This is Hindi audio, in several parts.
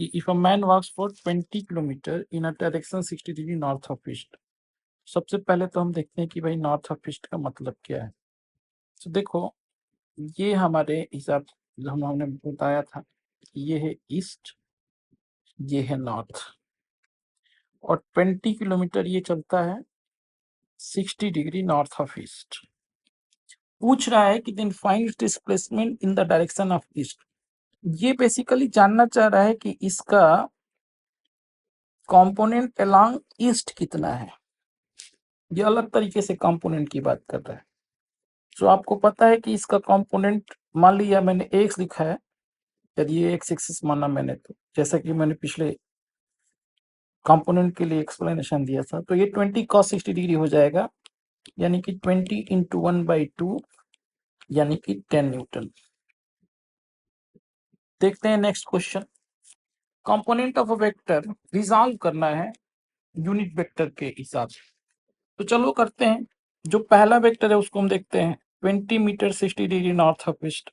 If a man walks for 20 kilometre in a direction 60 degree north of east. सबसे पहले तो हम देखते हैं कि भाई नॉर्थ ऑफ ईस्ट का मतलब क्या है। तो देखो, ये हमारे हिसाब जो हमने बताया था, ये है ईस्ट, ये है नॉर्थ, और 20 किलोमीटर ये चलता है 60 डिग्री नॉर्थ ऑफ ईस्ट। पूछ रहा है कि then find displacement in the direction of east. ये बेसिकली जानना चाह रहा है कि इसका कंपोनेंट अलोंग ईस्ट कितना है। ये अलग तरीके से कंपोनेंट की बात कर रहा है। तो आपको पता है कि इसका कंपोनेंट, मान लिया मैंने एक्स लिखा है, यदि ये एक्स एक्सिस माना मैंने, तो जैसा कि मैंने पिछले कंपोनेंट के लिए एक्सप्लेनेशन दिया था, तो ये 20 cos 60 डिग्री हो जाएगा, यानी कि 20 इंटू 1/2, यानी कि 10 न्यूटन। देखते हैं next question. Component of a vector resolve करना है यूनिट वेक्टर के हिसाब से। तो चलो करते हैं। जो पहला वेक्टर है उसको हम देखते हैं, 20 metre 60 degree north of east.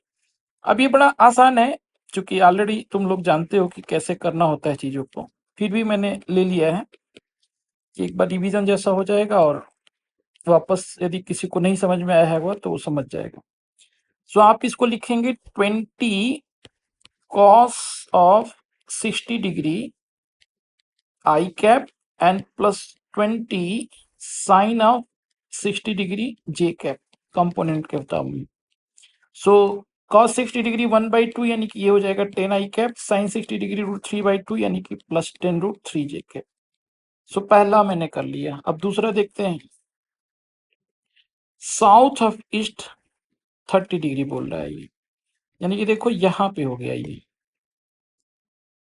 अब ये बड़ा आसान है, क्योंकि ऑलरेडी तुम लोग जानते हो कि कैसे करना होता है चीजों को, फिर भी मैंने ले लिया है कि एक बार रिवीजन जैसा हो जाएगा, और वापस यदि किसी को नहीं समझ में आया है वो तो वो समझ जाएगा। सो आप इसको लिखेंगे 20 cos of 60 degree i cap and plus 20 sine of 60 degree j cap, component के मुताबिक। सो cos 60 डिग्री 1/2, यानी कि ये हो जाएगा 10 आई कैप, साइन 60 डिग्री √3/2, यानी कि प्लस 10 √3 जे कैप। सो पहला मैंने कर लिया। अब दूसरा देखते हैं। साउथ ऑफ ईस्ट 30 डिग्री बोल रहा है ये, यानी कि देखो यहाँ पे हो गया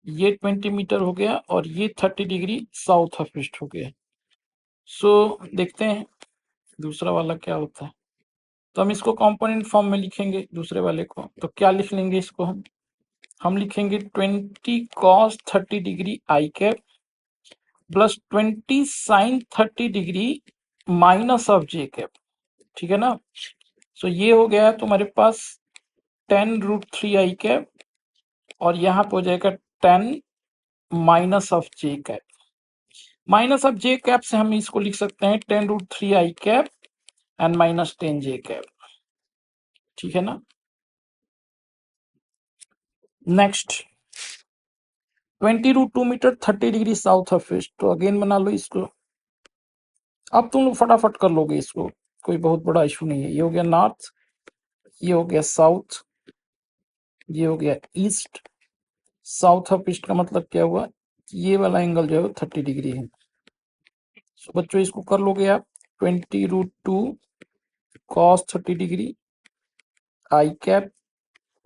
ये 20 मीटर हो गया, और ये 30 डिग्री साउथ ऑफ ईस्ट हो गया। सो देखते हैं दूसरा वाला क्या होता है। तो हम इसको कंपोनेंट फॉर्म में लिखेंगे दूसरे वाले को। तो क्या लिख लेंगे इसको हम लिखेंगे 20 cos 30 degree i cap plus 20 sine 30 degree minus of J cap. ठीक है ना। सो ये हो गया तुम्हारे पास 10 √3 आई कैप, और यहाँ पे हो जाएगा 10 minus of J cap. Minus of J cap से हम इसको लिख सकते हैं 10 √3 I cap and minus 10 J cap. ठीक है ना। Next 20 √2 metre 30 degree south of east. तो अगेन बना लो इसको। अब तुम लोग फटाफट कर लोगे इसको, कोई बहुत बड़ा इशू नहीं है। ये हो गया नॉर्थ, ये हो गया साउथ, ये हो गया ईस्ट। साउथ ऑफ ईस्ट का मतलब क्या हुआ, ये वाला एंगल जो है 30 डिग्री है। सो बच्चों इसको कर लोगे आप। 20 √2 cos 30 degree i cap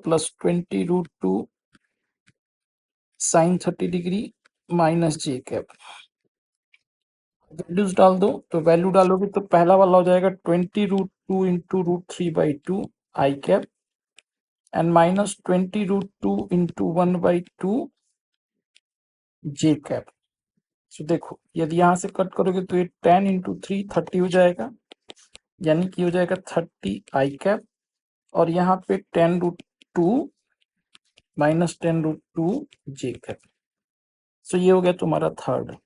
plus 20 √2 sine 30 degree minus j cap. Values डाल दो। तो वैल्यू डालोगे तो पहला वाला हो जाएगा 20 √2 into √3/2 I cap and minus 20 √2 into 1/2 J cap. So देखो, यदि यहाँ से कट करोगे तो ये 10 इंटू 3 30 हो जाएगा, यानी कि हो जाएगा 30 आई कैप, और यहाँ पे 10 √2 माइनस 10 √2 जे कैप। सो ये हो गया तुम्हारा थर्ड।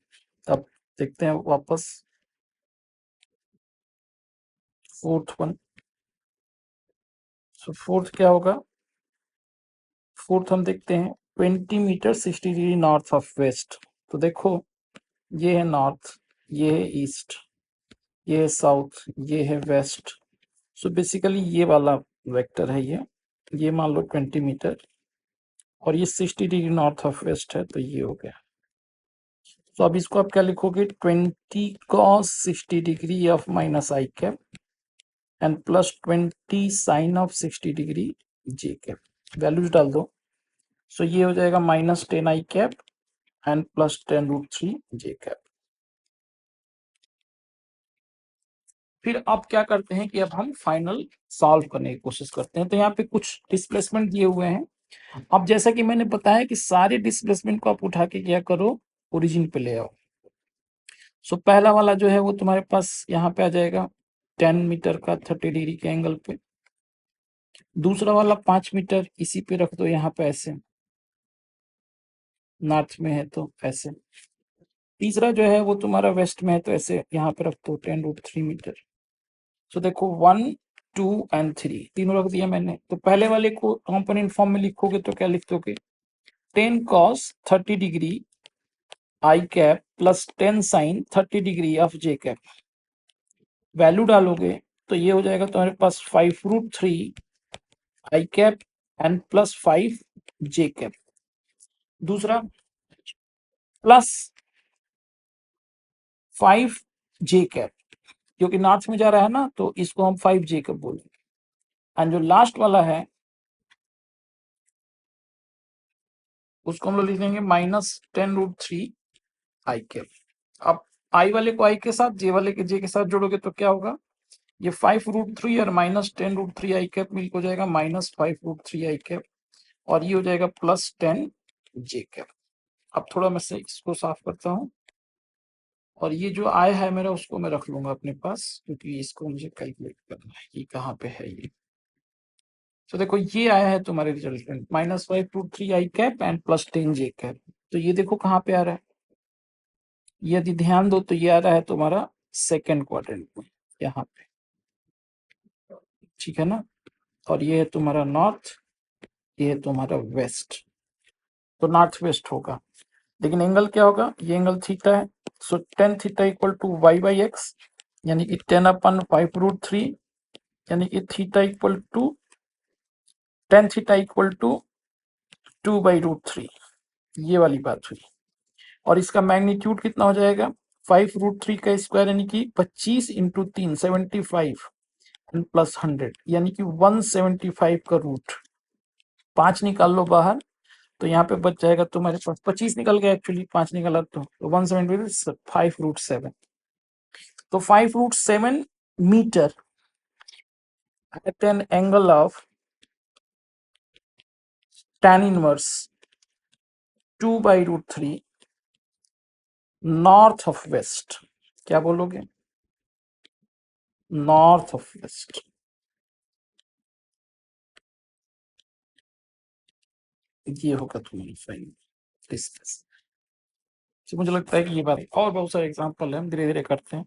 अब देखते हैं वापस फोर्थ वन। सो फोर्थ क्या होगा। फोर्थ हम देखते हैं 20 metre 60 degree north of west. तो देखो, ये है नॉर्थ, ये है ईस्ट, ये है साउथ, ये है वेस्ट। सो बेसिकली ये वाला वेक्टर है ये मान लो 20 मीटर, और ये 60 डिग्री नॉर्थ ऑफ वेस्ट है, तो ये हो गया। तो अब इसको आप क्या लिखोगे, 20 cos 60 degree of minus i cap and plus 20 sine of 60 degree j cap. Values डाल दो। सो ये हो जाएगा minus 10 i cap and plus 10 √3 j cap. फिर अब क्या करते हैं कि अब हम फाइनल सॉल्व करने की कोशिश करते हैं। तो यहाँ पे कुछ डिस्प्लेसमेंट दिए हुए हैं। अब जैसा कि मैंने बताया कि सारे डिस्प्लेसमेंट को आप उठा के क्या करो, ओरिजिन पे ले आओ। सो पहला वाला जो है वो तुम्हारे पास यहाँ पे आ जाएगा 10 मीटर का 30 डिग्री के एंगल पे। दूसरा वाला 5 मीटर इसी पे रख दो यहाँ पे ऐसे। नॉर्थ में है तो ऐसे। तीसरा जो है वो तुम्हारा वेस्ट में है तो ऐसे यहाँ पे रख दो 10√3 मीटर। सो देखो 1, 2 एंड 3 तीनों रख दिया मैंने। तो पहले वाले को कंपोनेंट फॉर्म में लिखोगे तो क्या लिख दोगे, 10 cos 30 degree i cap plus 10 sine 30 degree of J cap. Value डालोगे तो ये हो जाएगा तुम्हारे पास 5√3 i cap and plus 5 j cap. दूसरा प्लस 5 जे कैप, क्योंकि नॉर्थ में जा रहा है ना तो इसको हम 5 जे कैप बोलेंगे। एंड जो लास्ट वाला है उसको हम लोग लिख देंगे -10√3 आई कैप। अब आई वाले को आई के साथ, जे वाले के जे के साथ जोड़ोगे तो क्या होगा, ये 5√3 और -10√3 आई कैप मिल हो जाएगा -5√3 आई कैप, और ये हो जाएगा +10 जे कैप। अब थोड़ा मैं से इसको साफ करता हूँ, और ये जो आय है मेरा उसको मैं रख लूंगा अपने पास, क्योंकि इसको मुझे कैलकुलेट करना है कि कहाँ पे है ये। तो देखो ये आया है तुम्हारे रिजल्ट में -5√3 i cap and +10 J cap. तो ये देखो कहाँ पे आ रहा है, यदि ध्यान दो तो ये आ रहा है तुम्हारा सेकेंड क्वाड्रेंट में यहाँ पे, ठीक है ना। और ये है तुम्हारा नॉर्थ, ये है तुम्हारा वेस्ट, तो नॉर्थ वेस्ट होगा। लेकिन एंगल क्या होगा, ये एंगल थीटा है। So tan theta equal to y/x, यानी कि 10/5√3, यानी कि theta equal to tan theta equal to 2/√3। ये वाली बात हुई। और इसका मैग्नीट्यूड कितना हो जाएगा, 5√3 का स्क्वायर यानी कि 25 इंटू 3 75 एंड प्लस 100 यानी कि 175 का रूट। 5 निकाल लो बाहर तो यहाँ पे बच जाएगा तुम्हारे पास 25 निकल गया, एक्चुअली 5 निकला तो 175 5√7। तो 5√7 metre at an angle of tan inverse 2/√3 north of west. क्या बोलोगे, नॉर्थ ऑफ वेस्ट। ये होगा तुम्हारी फाइनल डिस्कस। तो मुझे लगता है कि ये बात, और बहुत सारे एग्जांपल है, हम धीरे धीरे करते हैं।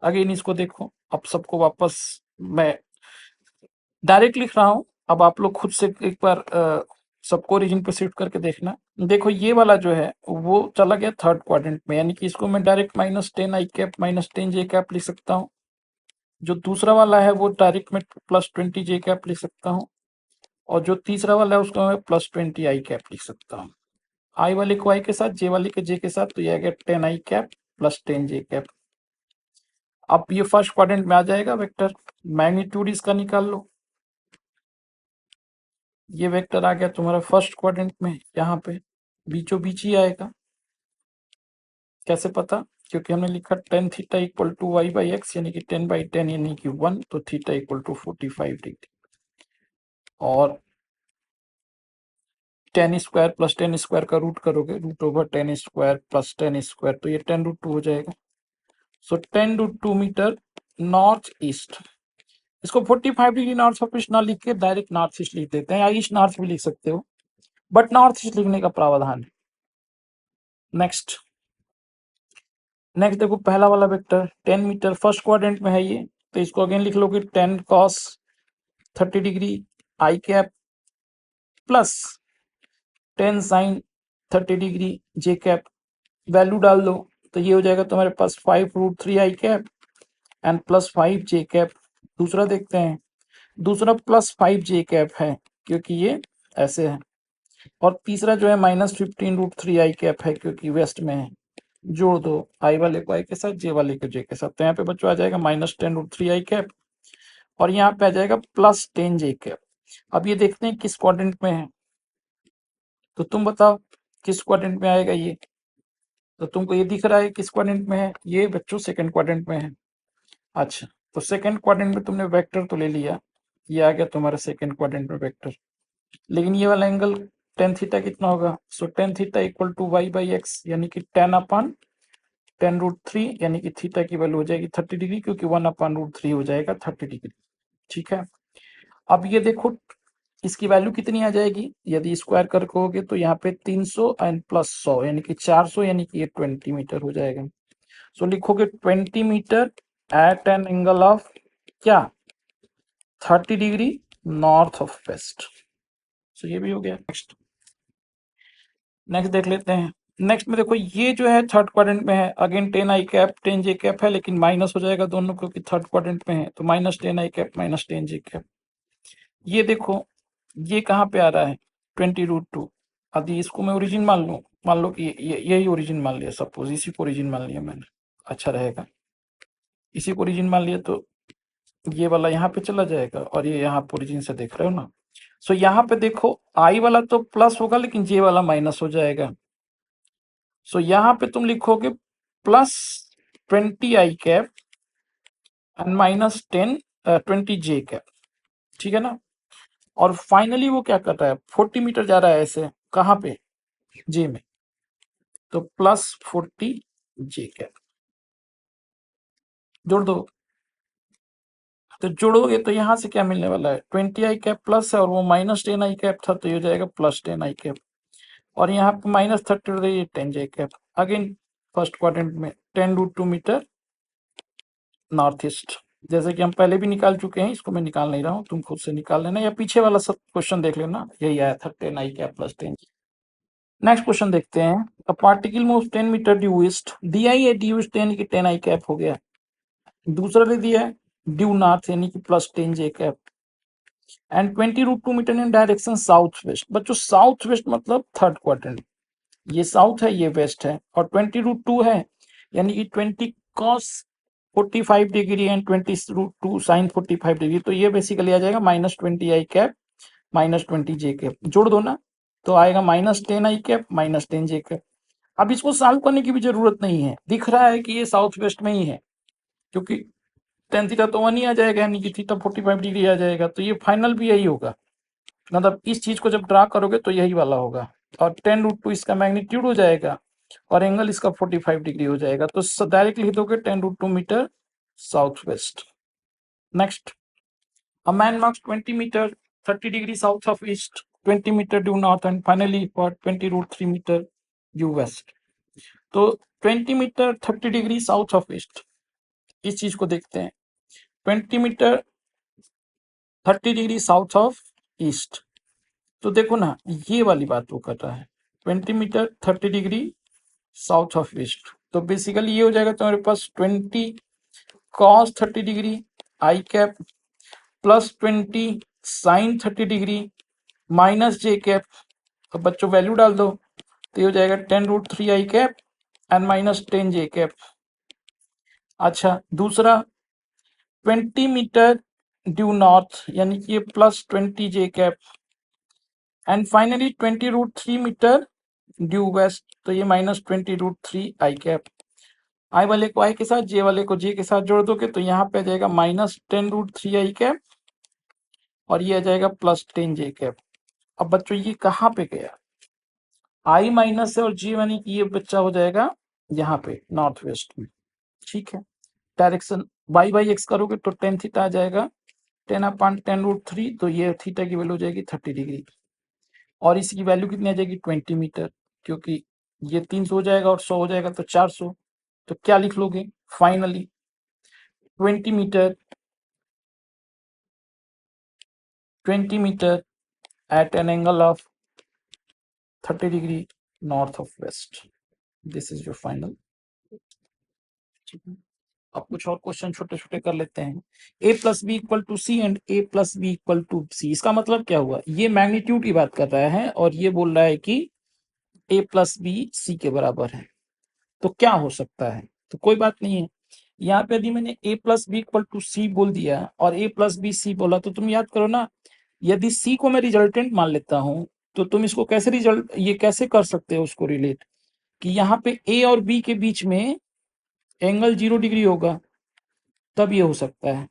अगेन इसको देखो, अब सबको वापस मैं डायरेक्ट लिख रहा हूँ, अब आप लोग खुद से एक बार सबको ओरिजिन पे शिफ्ट करके देखना। देखो ये वाला जो है वो चला गया थर्ड क्वाड्रेंट में, यानी कि इसको मैं direct -10 i cap -10 J cap लिख सकता हूँ। जो दूसरा वाला है वो डायरेक्ट में +20 जे कैप लिख सकता हूँ, और जो तीसरा वाला है उसको मैं +20 आई कैप लिख सकता हूँ। आई वाले को आई के साथ, जे वाले के जे के साथ, तो ये आ गया 10 आई कैप +10 जे कैप। अब ये फर्स्ट क्वाड्रेंट में आ जाएगा वेक्टर, मैग्नीट्यूड इसका निकाल लो। ये वेक्टर आ गया तुम्हारा फर्स्ट क्वाड्रेंट में, यहाँ पे बीचों बीच ही आएगा। कैसे पता, क्योंकि हमने लिखा tan theta equal to y/x, यानी कि 10/10 यानी कि 1, तो थीटा इक्वल टू 45 डिग्री, और tan square plus tan square का रूट करोगे, √/tan square plus tan square, तो ये 10√2 हो जाएगा। सो 10√2 मीटर नॉर्थ ईस्ट। इसको 45 डिग्री नॉर्थ ऑफ ईस्ट ना लिख के डायरेक्ट नॉर्थ ईस्ट लिख देते हैं, या ईस्ट नॉर्थ भी लिख सकते हो, बट नॉर्थ ईस्ट लिखने का प्रावधान है। नेक्स्ट देखो पहला वाला वेक्टर 10 मीटर फर्स्ट क्वाड्रेंट में है ये, तो इसको अगेन लिख लोगे 10 cos 30 degree i cap plus 10 sine 30 degree j cap. Value डाल दो तो ये हो जाएगा तुम्हारे पास 5√3 i cap and +5 j cap. दूसरा देखते हैं, दूसरा +5 जे कैप है क्योंकि ये ऐसे है, और तीसरा जो है -15√3 आई कैप है क्योंकि वेस्ट में है। जोड़ दो आई वाले को आई के साथ, जे वाले को जे के साथ, तो यहाँ पे बच्चों आ जाएगा -10√3 आई कैप, और यहाँ पे आ जाएगा +10 जे कैप। अब ये देखते हैं किस क्वाड्रेंट में है, तो तुम बताओ किस क्वाड्रेंट में आएगा ये। तो तुमको ये दिख रहा है किस क्वाड्रेंट में है, ये बच्चों सेकंड क्वाड्रेंट में है। अच्छा, तो सेकंड क्वाड्रेंट में तुमने वेक्टर तो ले लिया, ये आ गया तुम्हारा सेकंड क्वाड्रेंट में वेक्टर, लेकिन ये वाला एंगल tan थीटा कितना होगा, so tan theta equal to y/x, यानी कि 10/10√3, यानी कि थीटा की वैल्यू हो जाएगी 30 डिग्री, क्योंकि 1/√3 हो जाएगा 30 डिग्री। ठीक है, अब ये देखो इसकी वैल्यू कितनी आ जाएगी, यदि स्क्वायर कर कहोगे तो यहाँ पे 300 एंड प्लस 100 यानी कि 400, यानी कि ये 20 मीटर हो जाएगा। सो लिखोगे 20 metre at an angle of क्या, 30 degree north of west. So ये भी हो गया। नेक्स्ट देख लेते हैं। नेक्स्ट में देखो ये जो है थर्ड क्वाड्रेंट में है, again 10 i cap 10 J cap है, लेकिन माइनस हो जाएगा दोनों क्योंकि थर्ड क्वाड्रेंट में है, तो minus 10 i cap minus 10 J cap. ये देखो ये कहाँ पे आ रहा है, 20√2। यदि इसको मैं ओरिजिन मान लूँ, मान लो कि यही ओरिजिन मान लिया, सपोज इसी को ओरिजिन मान लिया मैंने, अच्छा रहेगा। इसी को ओरिजिन मान लिया तो ये वाला यहाँ पे चला जाएगा और ये यहाँ पे ओरिजिन से देख रहे हो ना। सो यहाँ पे देखो आई वाला तो प्लस होगा लेकिन जे वाला माइनस हो जाएगा। सो यहाँ पे तुम लिखोगे plus 20 i cap and minus 20 j cap, ठीक है ना। और फाइनली वो क्या कर रहा है, 40 मीटर जा रहा है ऐसे, कहाँ पे, जे में, तो प्लस 40 जे कैप जोड़ दो। तो जोड़ोगे तो यहाँ से क्या मिलने वाला है, 20 आई कैप प्लस है और वो माइनस 10 आई कैप था, तो ये हो जाएगा प्लस 10 आई कैप। और यहाँ पे माइनस 30 हो रही है 10 जे कैप। अगेन फर्स्ट क्वाड्रेंट में 10√2 मीटर नॉर्थ ईस्ट, जैसे कि हम पहले भी निकाल चुके हैं, इसको मैं निकाल नहीं रहा हूँ, तुम खुद से निकाल लेना या पीछे वाला सब क्वेश्चन देख लेना, यही आया था 10 i cap plus 10। Next question देखते हैं। A particle moves 10 metre due east, दिया ही है ड्यू ईस्ट यानी कि 10 आई कैप हो गया। दूसरा दे दिया है ड्यू नॉर्थ यानी कि plus 10 J cap and 20√2 metre in direction south west. बच्चों साउथ वेस्ट मतलब थर्ड क्वाड्रेंट, ये साउथ है ये वेस्ट है, और 20√2 है यानी कि 20 cos 45 degree and 20√2 sine 45 degree, तो ये बेसिकली आ जाएगा minus 20 i cap minus 20 j cap. जोड़ दो ना तो आएगा minus 10 i cap minus 10 J cap. अब इसको सॉल्व करने की भी जरूरत नहीं है, दिख रहा है कि ये साउथ वेस्ट में ही है, क्योंकि टेन थीटा तो 1 ही आ जाएगा यानी कि थीटा 45 डिग्री आ जाएगा, तो ये फाइनल भी यही होगा। मतलब इस चीज को जब ड्रा करोगे तो यही वाला होगा, और 10√2 इसका मैग्नीट्यूड हो जाएगा और एंगल इसका 45 डिग्री हो जाएगा, तो डायरेक्टली लिख दोगे 10√2 metre south west. Next, a man marks 20 metre 30 degree south of east, 20 metre due north and finally for 20√3 metre due west. तो 20 metre 30 degree south of east, इस चीज को देखते हैं। 20 metre 30 degree south of east, तो देखो ना ये वाली बात वो कर रहा है, 20 metre 30 degree south of east, तो बेसिकली ये हो जाएगा तुम्हारे पास 20 cos 30 degree i cap plus 20 sine 30 degree minus j cap. तो बच्चों वैल्यू डाल दो तो ये हो जाएगा 10√3 i cap and minus 10 J cap. अच्छा दूसरा 20 मीटर ड्यू नॉर्थ यानी कि ये plus 20 j cap and finally 20√3 metre due west, तो ये माइनस 20√3 आई कैप। आई वाले को आई के साथ जे वाले को जे के साथ जोड़ दोगे तो यहाँ पे आ जाएगा माइनस 10√3 आई कैप और ये आ जाएगा प्लस 10 जे कैप। अब बच्चों ये कहाँ पे गया, आई माइनस है और जे यानी कि ये बच्चा हो जाएगा यहाँ पे नॉर्थ वेस्ट में, ठीक है। डायरेक्शन वाई बाई एक्स करोगे तो टेन थीटा आ जाएगा, 10/10√3, तो ये थीटा की वैल्यू हो जाएगी 30 डिग्री और इसकी वैल्यू कितनी आ जाएगी 20 मीटर, क्योंकि ये 300 हो जाएगा और 100 हो जाएगा तो 400। तो क्या लिख लोगे finally 20 metre 20 metre at an angle of 30 degree north of west. This is your final. अब कुछ और क्वेश्चन छोटे छोटे कर लेते हैं। a plus b equal to c and a plus b equal to c, इसका मतलब क्या हुआ, ये मैग्नीट्यूड की बात कर रहा है और ये बोल रहा है कि a प्लस बी सी के बराबर है, तो क्या हो सकता है, तो कोई बात नहीं है। यहाँ पे यदि मैंने a plus b equal to c बोल दिया और a प्लस बी सी बोला, तो तुम याद करो ना, यदि सी को मैं रिजल्टेंट मान लेता हूं तो तुम इसको कैसे रिजल्ट ये कैसे कर सकते हो उसको रिलेट, कि यहाँ पे ए और बी के बीच में एंगल 0 डिग्री होगा, तब ये हो सकता है,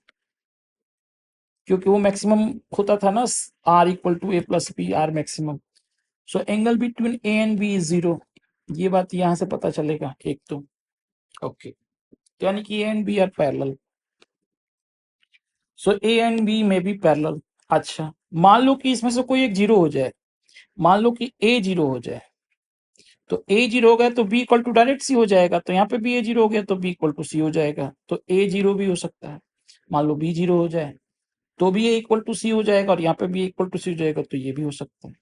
क्योंकि वो मैक्सिमम होता था ना R equal to A plus B R maximum. So angle between A and B is 0, ये बात यहाँ से पता चलेगा एक तो, ओके, यानी कि ए and B are parallel, so A and B में बी पैरेलल। अच्छा मान लो कि इसमें से कोई एक जीरो हो जाए, मान लो कि ए जीरो हो जाए, तो ए जीरो हो गया तो बी इक्वल टू डायरेक्ट सी हो जाएगा, तो यहाँ पे भी ए जीरो हो गया तो बी इक्वल टू सी हो जाएगा, तो ए जीरो भी हो सकता है। मान लो बी जीरो हो जाए तो भी ए इक्वल टू सी हो जाएगा, और यहाँ पे भी इक्वल टू सी हो जाएगा, तो ये भी हो सकता है।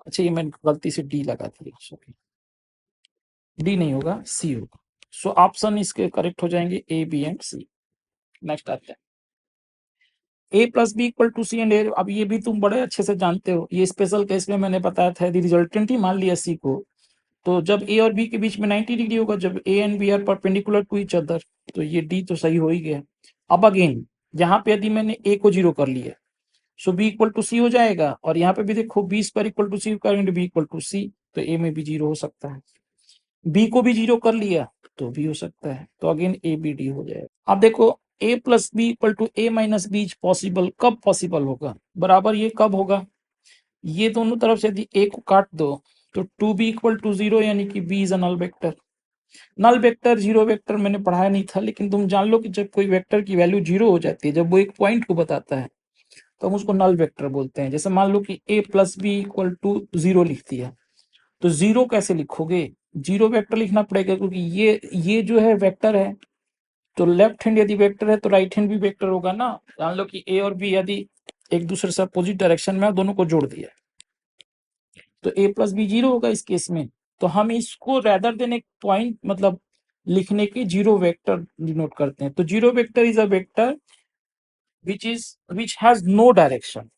अच्छा, ये मैंने गलती से डी लगा दिया, सॉरी, डी नहीं होगा, सी होगा। सो ऑप्शन इसके करेक्ट हो जाएंगे a, b and c. Next आते हैं, a plus b equal to c and a. अब ये भी तुम बड़े अच्छे से जानते हो, ये स्पेशल केस में मैंने बताया था, यदि रिजल्टेंट ही मान लिया सी को, तो जब ए और बी के बीच में 90 डिग्री होगा, जब A and B are perpendicular to each other, तो ये डी तो सही हो ही गया। अब अगेन यहाँ पे यदि मैंने ए को जीरो कर लिया, सो बी इक्वल टू सी हो जाएगा, और यहाँ पे भी देखो बी स्क्वायर इक्वल टू सी करेंगे, बी इक्वल टू सी, तो ए में भी जीरो हो सकता है। बी को भी जीरो कर लिया तो भी हो सकता है, तो अगेन ए बी डी हो जाएगा। अब देखो a plus b equal to a minus b possible, कब पॉसिबल होगा, बराबर ये कब होगा, ये दोनों तरफ से यदि ए को काट दो तो to B equal to zero, यानी कि B is a null vector. Null vector zero vector मैंने पढ़ाया नहीं था, लेकिन तुम जान लो कि जब कोई वेक्टर की वैल्यू जीरो हो जाती है, जब वो एक पॉइंट को बताता है, तो हम उसको नल वेक्टर बोलते हैं। जैसे मान लो कि a plus b equal to zero लिख दिया, तो जीरो कैसे लिखोगे, जीरो वेक्टर लिखना पड़ेगा, क्योंकि ये जो है वेक्टर है, तो लेफ्ट हैंड यदि वेक्टर है तो राइट हैंड भी वेक्टर होगा ना। जान लो कि ए और बी यदि एक दूसरे से अपोजिट डायरेक्शन में, दोनों को जोड़ दिया, तो ए प्लस बी जीरो होगा इस केस में। तो हम इसको रेदर देन एक पॉइंट मतलब लिखने के जीरो वेक्टर डिनोट करते हैं। तो zero vector is a vector which has no direction,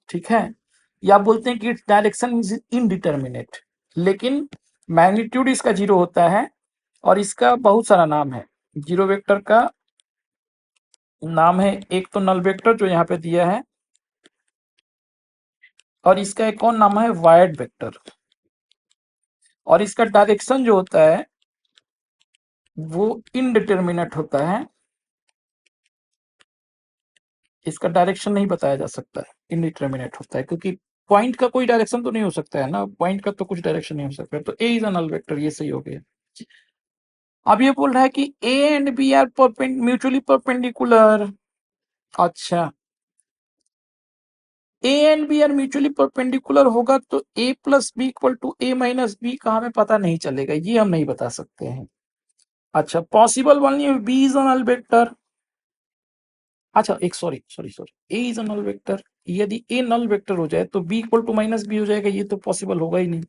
ठीक है, या बोलते हैं कि इट्स डायरेक्शन इज इनडिटर्मिनेट, लेकिन मैग्नीट्यूड इसका जीरो होता है, और इसका बहुत सारा नाम है। जीरो वेक्टर का नाम है, एक तो नल वेक्टर जो यहाँ पे दिया है, और इसका एक और नाम है वायर्ड वेक्टर, और इसका डायरेक्शन जो होता है वो इनडिटर्मिनेट होता है, इसका डायरेक्शन नहीं बताया जा सकता है, इनडिटर्मिनेट होता है, क्योंकि पॉइंट का कोई डायरेक्शन तो नहीं हो सकता है ना, पॉइंट का तो कुछ डायरेक्शन नहीं हो सकता, तो ए इज अ नल वेक्टर, ये सही हो गया। अब ये बोल रहा है कि ए and B are mutually perpendicular. अच्छा, a and B are mutually perpendicular होगा तो a plus b equal to a minus B का हमें पता नहीं चलेगा, ये हम नहीं बता सकते हैं। अच्छा, possible only B is a null vector. अच्छा, एक sorry sorry sorry, A is a null vector, यदि ए नल वेक्टर हो जाए तो B equal to minus B हो जाएगा, ये तो पॉसिबल होगा ही नहीं,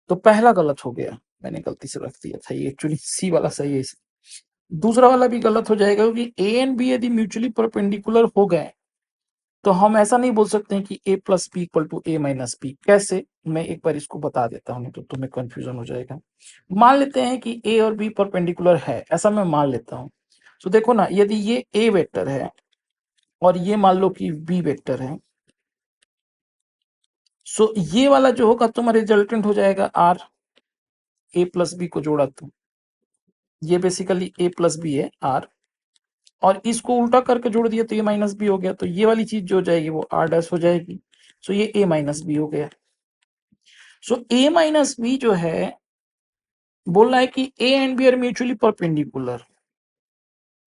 तो पहला गलत हो गया, मैंने गलती से रख दिया था, ये एक्चुअली सी वाला सही है। दूसरा वाला भी गलत हो जाएगा, क्योंकि ए एंड बी यदि म्यूचुअली परपेंडिकुलर हो गए तो हम ऐसा नहीं बोल सकते हैं कि a plus b equal to a minus b. कैसे, मैं एक बार इसको बता देता हूँ, तो तुम्हें कंफ्यूजन हो जाएगा। मान लेते हैं कि ए और बी परपेंडिकुलर है, ऐसा मैं मान लेता हूँ। तो देखो ना, यदि ये ए वेक्टर है और ये मान लो कि बी वेक्टर है, सो ये वाला जो होगा तुम्हारा रिजल्टेंट हो जाएगा आर, ए प्लस बी को जोड़ा तो ये बेसिकली ए प्लस बी है आर, और इसको उल्टा करके जोड़ दिया तो ये माइनस बी हो गया, तो ये वाली चीज जो हो जाएगी वो आर डैश हो जाएगी। सो ये ए माइनस बी हो गया। सो ए माइनस बी जो है, बोल रहा है कि ए and B are mutually perpendicular,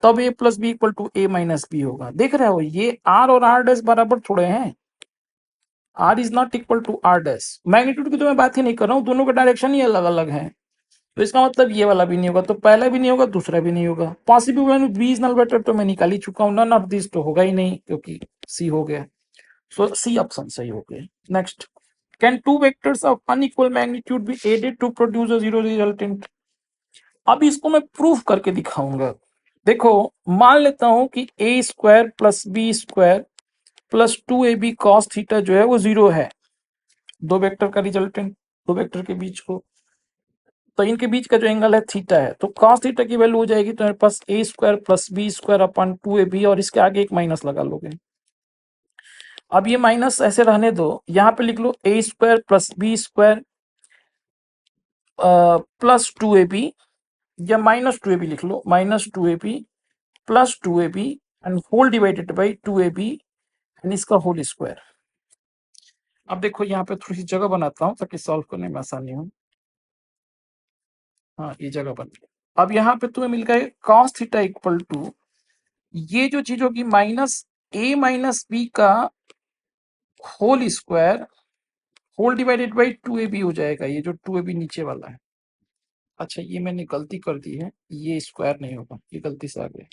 तब a plus b equal to a minus b होगा। देख रहे हो, ये आर और आर डैश बराबर थोड़े हैं, R is not equal to R dash. Magnitude की तो मैं बात ही नहीं कर रहा हूँ, दोनों का डायरेक्शन ही अलग अलग है, तो इसका मतलब ये वाला भी नहीं होगा, तो पहला भी नहीं होगा, दूसरा भी नहीं होगा। Possible value B is null vector तो मैं निकाल ही चुका हूँ, नन ऑफ दिस तो होगा ही नहीं, क्योंकि सी हो गया। सो सी ऑप्शन सही हो गया। Next, can two vectors of unequal magnitude be added to produce a zero resultant. अब इसको मैं प्रूफ करके दिखाऊंगा। देखो, मान लेता हूं कि a square plus b square plus two a b cos theta जो है वो जीरो है, दो वेक्टर का रिजल्टेंट, दो वेक्टर के बीच को, तो इनके बीच का जो एंगल है थीटा है, तो cos थीटा की वैल्यू हो जाएगी तो मेरे पास a square plus b square अपन टू ए बी, और इसके आगे एक माइनस लगा लोगे। अब ये माइनस ऐसे रहने दो, यहाँ पे लिख लो a square plus b square plus two a b, या माइनस टू ए बी लिख लो, minus two a b plus two a b and whole divided by two a b and इसका होल स्क्वायर। अब देखो यहाँ पे थोड़ी सी जगह बनाता हूँ ताकि सॉल्व करने में आसानी हो। हाँ, ये जगह बन गई। अब यहाँ पे तुम्हें मिल गया कॉस थीटा इक्वल टू, ये जो चीज होगी माइनस ए माइनस बी का whole square whole divided by 2ab हो जाएगा, ये जो 2ab नीचे वाला है। अच्छा ये मैंने गलती कर दी है, ये स्क्वायर नहीं होगा, ये गलती से आ गया।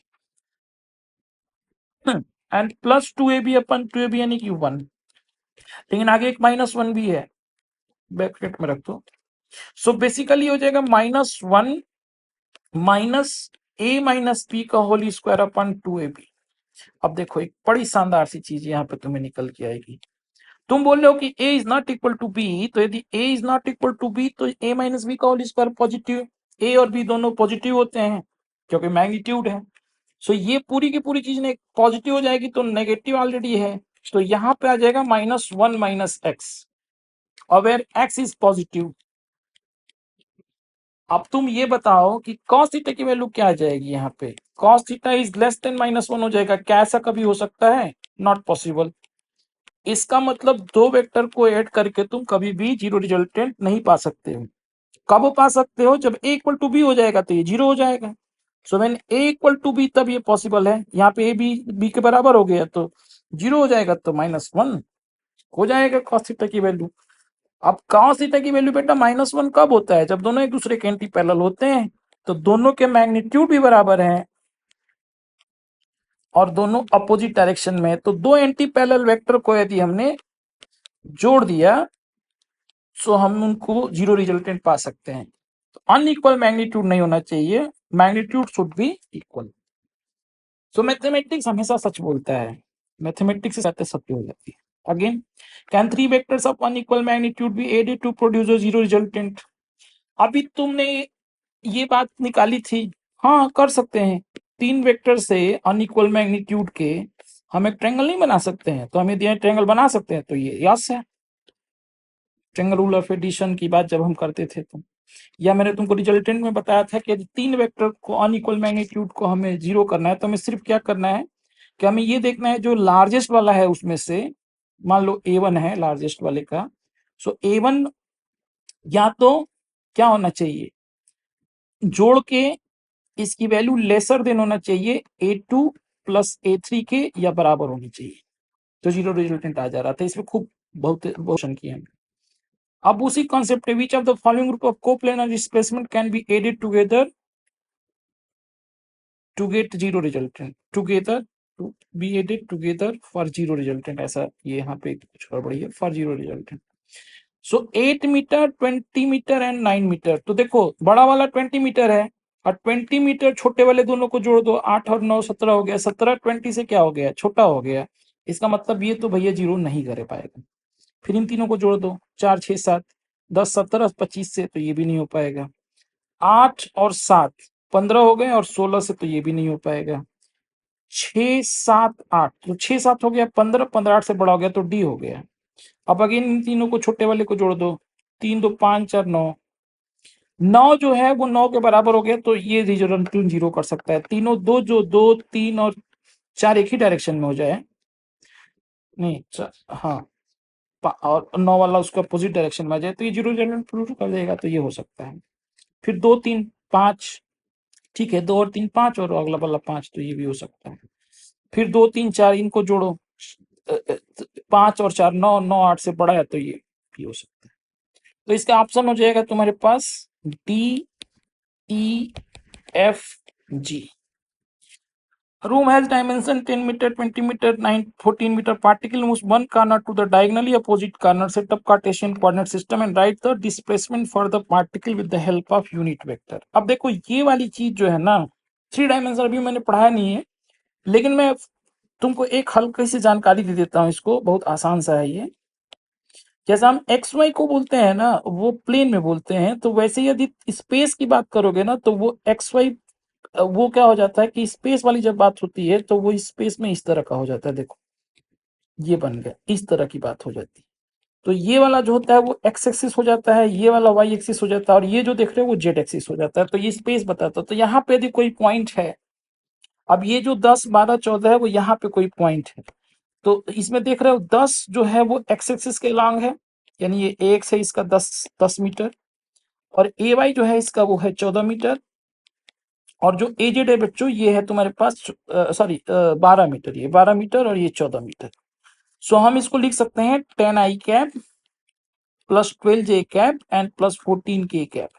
And plus 2ab upon 2ab यानी कि 1, लेकिन आगे एक -1 भी है, ब्रैकेट में रख दो। सो बेसिकली हो जाएगा -1 माइनस a माइनस b का होल स्क्वायर अपन 2ab। अब देखो एक बड़ी शानदार सी चीज यहाँ पे तुम्हें निकल के आएगी। तुम बोल रहे हो कि a is not equal to b, तो यदि a is not equal to b तो a माइनस b का होल स्क्वायर पॉजिटिव, a और b दोनों पॉजिटिव होते हैं क्योंकि मैग्नीट्यूड है। सो ये पूरी की पूरी चीज ने पॉजिटिव हो जाएगी, तो नेगेटिव ऑलरेडी है, तो यहाँ पे आ जाएगा -1 माइनस एक्स, और वेयर एक्स इज पॉजिटिव। अब तुम ये बताओ कि cos थीटा की वैल्यू क्या आ जाएगी यहाँ पे, cos theta is less than -1 हो जाएगा। क्या ऐसा कभी हो सकता है? Not possible. इसका मतलब दो वेक्टर को ऐड करके तुम कभी भी जीरो रिजल्टेंट नहीं पा सकते हो। कब पा सकते हो? जब a इक्वल टू बी हो जाएगा तो ये जीरो हो जाएगा। So when a equal to B तब ये पॉसिबल है। यहाँ पे a b के बराबर हो गया तो जीरो हो जाएगा, तो -1 हो जाएगा cos थीटा की वैल्यू। अब cos थीटा की वैल्यू बेटा -1 कब होता है? जब दोनों एक दूसरे के एंटी पैरेलल होते हैं, तो दोनों के मैग्नीट्यूड भी बराबर हैं और दोनों अपोजिट डायरेक्शन में। तो दो एंटी पैरेलल वेक्टर को यदि हमने जोड़ दिया सो हम उनको जीरो रिजल्टेंट पा सकते हैं। तो अनइक्वल मैग्नीट्यूड नहीं होना चाहिए, magnitude should be equal. So mathematics हमेशा सच बोलता है, मैथमेटिक्स से सत्य सत्य हो जाती है। Again, can three vectors of unequal magnitude be added to produce a zero resultant? अभी तुमने ये बात निकाली थी, हाँ कर सकते हैं। तीन वेक्टर से अनइक्वल मैग्नीट्यूड के हम एक ट्रायंगल नहीं बना सकते हैं? तो हम यदि ट्रायंगल बना सकते हैं तो ये यस है। ट्रायंगल रूल ऑफ एडिशन की बात जब हम करते थे तो, या मैंने तुमको रिजल्टेंट में बताया था कि यदि तीन वेक्टर को अनइक्वल मैग्नीट्यूड को हमें जीरो करना है तो हमें सिर्फ क्या करना है कि हमें ये देखना है जो लार्जेस्ट वाला है उसमें से, मान लो a1 है लार्जेस्ट वाले का, सो a1 या तो क्या होना चाहिए, जोड़ के इसकी वैल्यू लेसर देन होना चाहिए a2 प्लस a3 के, या बराबर होनी चाहिए, तो जीरो रिजल्टेंट आ जा रहा था। इसमें खूब बहुत क्वेश्चन किए हैं। अब उसी कॉन्सेप्ट है, which of the following group of coplanar displacement can be added together to get zero resultant, together to be added together for zero resultant, ऐसा ये यहाँ पे कुछ गड़बड़ी है, for zero resultant. So 8 metre 20 metre and 9 metre, तो देखो बड़ा वाला 20 मीटर है और 20 मीटर छोटे वाले दोनों को जोड़ दो, 8 और 9 17 हो गया, 17 20 से क्या हो गया, छोटा हो गया। इसका मतलब ये तो भैया जीरो नहीं कर पाएगा। फिर इन तीनों को जोड़ दो, 4 6 7 10 17 25 से, तो ये भी नहीं हो पाएगा। 8 और 7 15 हो गए, और 16 से तो ये भी नहीं हो पाएगा। 6 7 8, तो 6 7 हो गया 15, 15 8 से बड़ा हो गया तो डी हो गया। अब अगेन इन तीनों को छोटे वाले को जोड़ दो, 3 2 5 4 9, 9 जो है वो 9 के बराबर हो गया, तो ये रिजल्टेंट जीरो कर सकता है। तीनों दो जो 2 3 और 4 एक ही डायरेक्शन में हो जाए, नहीं हाँ, और 9 वाला उसका अपोजिट डायरेक्शन में आ जाए तो ये जीरो रिजल्टेंट प्रूव कर देगा, तो ये हो सकता है। फिर 2 3 5, ठीक है, 2 और 3 5 और अगला वाला 5, तो ये भी हो सकता है। फिर 2 3 4 इनको जोड़ो, 5 और 4 9, 9 8 से बड़ा है, तो ये भी हो सकता है। तो इसका ऑप्शन हो जाएगा तुम्हारे पास d e f g. Room has dimension 10 meter, 20 meter, 9 14 meter. Particle moves one corner to the diagonally opposite corner. Set up Cartesian coordinate system and write the displacement for the particle with the help of unit vector. अब देखो ये वाली चीज जो है ना, थ्री डायमेंशन अभी मैंने पढ़ाया नहीं है, लेकिन मैं तुमको एक हल्की सी जानकारी दे देता हूँ, इसको बहुत आसान सा है ये। जैसा हम एक्स वाई को बोलते हैं ना, वो प्लेन में बोलते हैं, तो वैसे यदि स्पेस की बात करोगे ना तो वो एक्स वाई, वो क्या हो जाता है कि स्पेस वाली जब बात होती है तो वो स्पेस में इस तरह का हो जाता है, देखो ये बन गया, इस तरह की बात हो जाती है। तो ये वाला जो होता है वो एक्स एक्सिस हो जाता है, ये वाला वाई एक्सिस हो जाता है, और ये जो देख रहे हो वो जेड एक्सिस हो जाता है। तो ये स्पेस बताता है। तो यहाँ पे यदि कोई पॉइंट है, अब ये जो 10 12 14 है वो यहाँ पे कोई पॉइंट है, तो इसमें देख रहे हो 10 जो है वो एक्स एक्सिस के लॉन्ग है, यानी ये एक्स है इसका 10 मीटर, और ए वाई जो है इसका वो है 14 मीटर, और जो एजेड है बच्चों ये है तुम्हारे पास सॉरी 12 मीटर, ये 12 मीटर और ये 14 मीटर। सो हम इसको लिख सकते हैं 10 i cap plus 12 j cap and plus 14 k cap.